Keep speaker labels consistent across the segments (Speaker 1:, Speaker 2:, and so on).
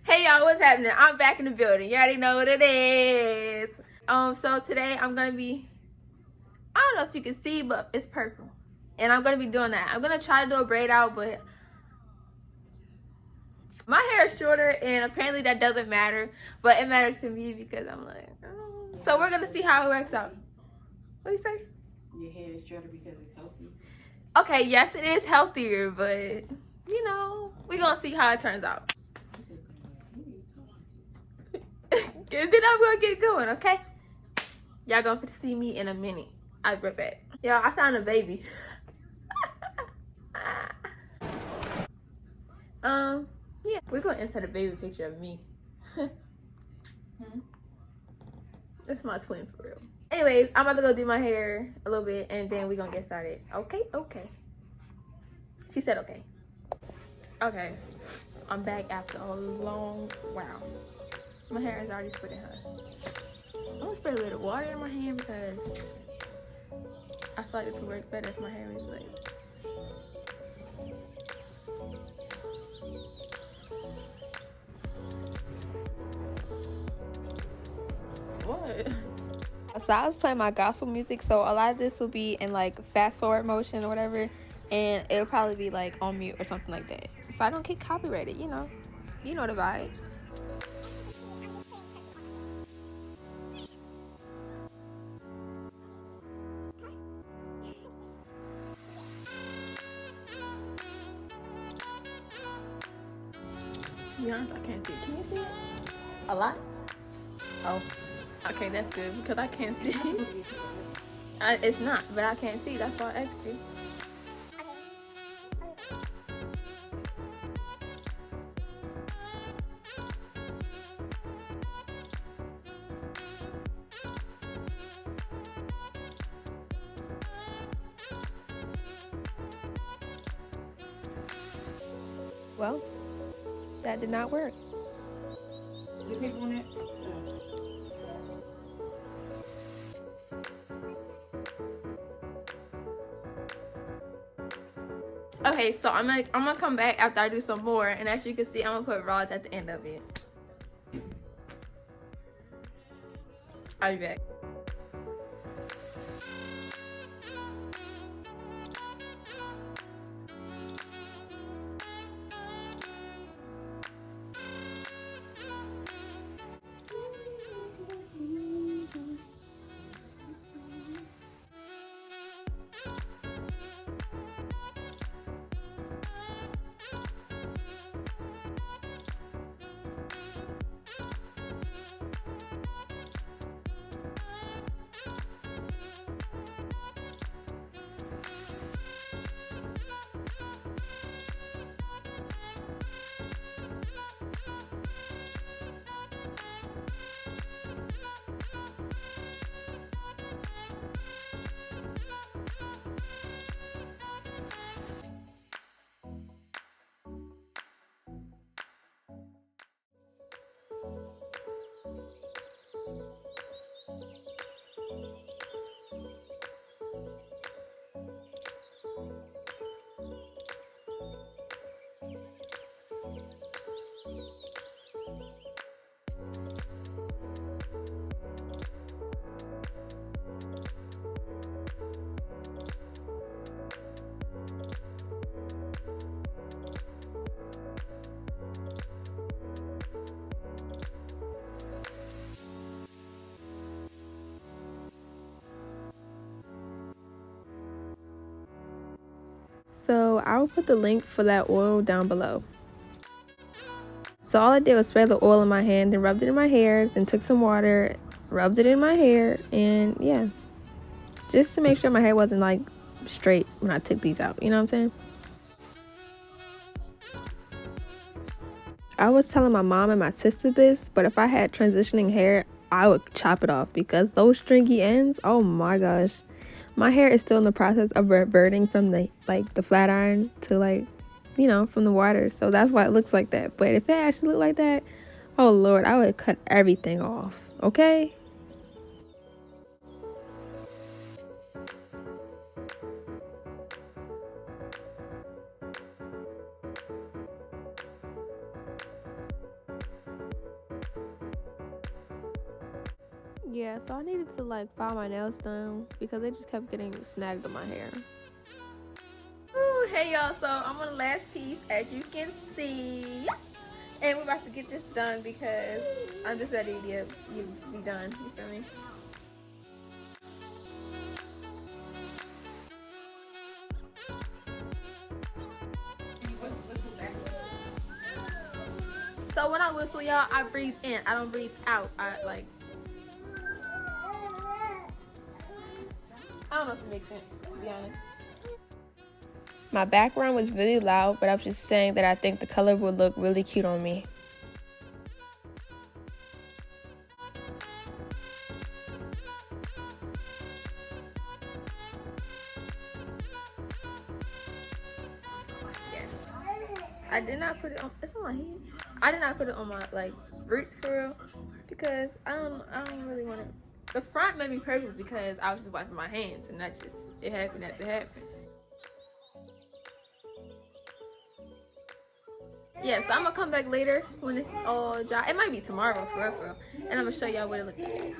Speaker 1: Hey y'all, what's happening? I'm back in the building. You already know what it is. So today I'm gonna be, I don't know if you can see, but it's purple. And I'm gonna be doing that. I'm gonna try to do a braid out, but my hair is shorter and apparently that doesn't matter. But it matters to me because I'm like, oh. So we're gonna see how it works out. What do you say?
Speaker 2: Your hair is shorter because it's healthy.
Speaker 1: Okay, yes it is healthier, but you know, we're gonna see how it turns out. And then I'm gonna get going, okay? Y'all gonna see me in a minute. I'll be right back. Y'all, I found a baby. Yeah, we're gonna insert a baby picture of me. It's my twin for real. Anyways, I'm about to go do my hair a little bit and then we're gonna get started. Okay, okay. She said okay. Okay, I'm back after a long wow. My hair is already splitting her. I'm gonna spray a little water in my hand because I feel like this would work better if my hair was like. What? So I was playing my gospel music, so a lot of this will be in like fast forward motion or whatever, and it'll probably be like on mute or something like that. So I don't get copyrighted, you know the vibes. To be honest, I can't see it. Can you see it? A lot? Oh, okay, that's good because I can't see. It's not, but I can't see. That's why I asked you. Well, that did not work.
Speaker 2: Is there people on it?
Speaker 1: Okay, so I'm gonna come back after I do some more, and as you can see, I'm gonna put rods at the end of it. I'll be back. So I'll put the link for that oil down below. So all I did was spray the oil in my hand, then rubbed it in my hair, then took some water, rubbed it in my hair, and yeah. Just to make sure my hair wasn't like straight when I took these out, you know what I'm saying? I was telling my mom and my sister this, but if I had transitioning hair, I would chop it off because those stringy ends, oh my gosh. My hair is still in the process of reverting from the flat iron to from the water. So that's why it looks like that. But if it actually looked like that, oh Lord, I would cut everything off. Okay? Yeah, so I needed to like file my nails done because they just kept getting snagged on my hair. Ooh, hey y'all, so I'm on the last piece as you can see. And we're about to get this done because I'm just ready to be done. You feel me? So when I whistle, y'all, I breathe in. I don't breathe out. I don't know if it makes sense, to be honest. My background was really loud, but I was just saying that I think the color would look really cute on me. I did not put it on. It's on my head. I did not put it on my like roots for real because I don't really want it. The front made me purple because I was just wiping my hands and that's just it happened as it happened. Yeah, so I'm gonna come back later when it's all dry. It might be tomorrow for real, and I'm gonna show y'all what it looks like.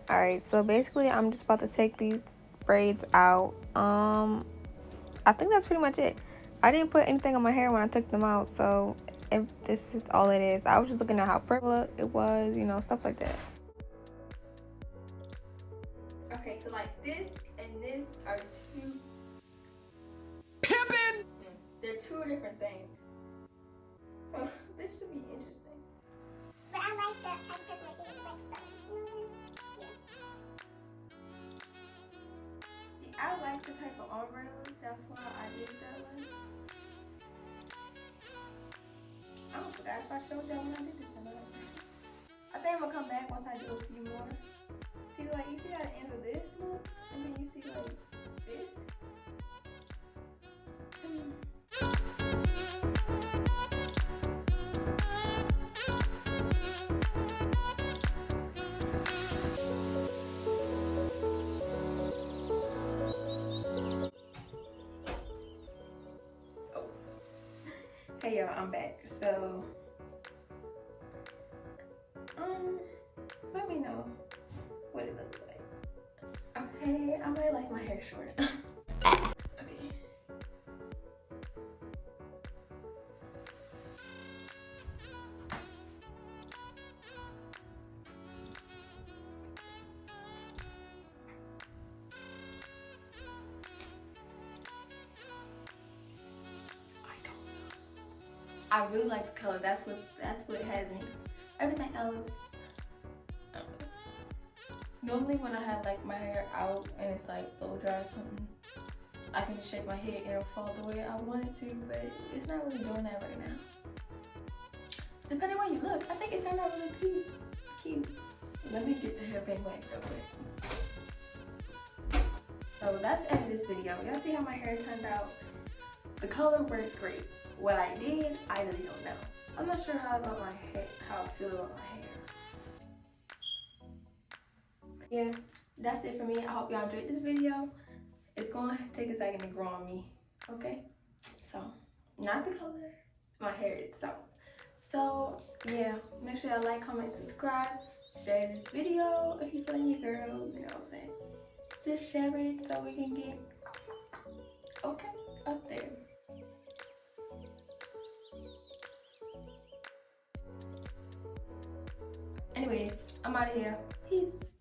Speaker 1: All right, so basically I'm just about to take these braids out. I think that's pretty much it. I didn't put anything on my hair when I took them out, so if this is all it is. I was just looking at how purple it was, you know, stuff like that. Okay, so like this and this are two pimpin'. They're two different things. So this should be interesting.
Speaker 3: But I like the purple it is like so.
Speaker 1: Yeah, I like the type of ombre look. That's why I did it that way. I don't forgot if I showed y'all when I did this or not. I think I'm gonna come back once I do a few more. See, like, you see how the ends of this look? And then you see, like, this? Oh. Hey, y'all, I'm back. So, let me know what it looks like. Okay, I might like my hair short. Okay. I really like the color. That's what has me. Everything else, I don't know. Normally when I have like my hair out and it's like blow dry or something, I can just shake my head and it'll fall the way I want it to, but it's not really doing that right now. Depending on where you look, I think it turned out really cute. Let me get the hairpin wet real quick. So that's the end of this video. Y'all see how my hair turned out? The color worked great. What I did, I really don't know. I'm not sure how I feel about my hair. Yeah, that's it for me. I hope y'all enjoyed this video. It's going to take a second to grow on me, okay? So, not the color, my hair itself. So, yeah, make sure y'all like, comment, subscribe, share this video if you feel like your girl, you know what I'm saying? Just share it so we can get, okay, up there. Anyways, I'm out of here. Peace.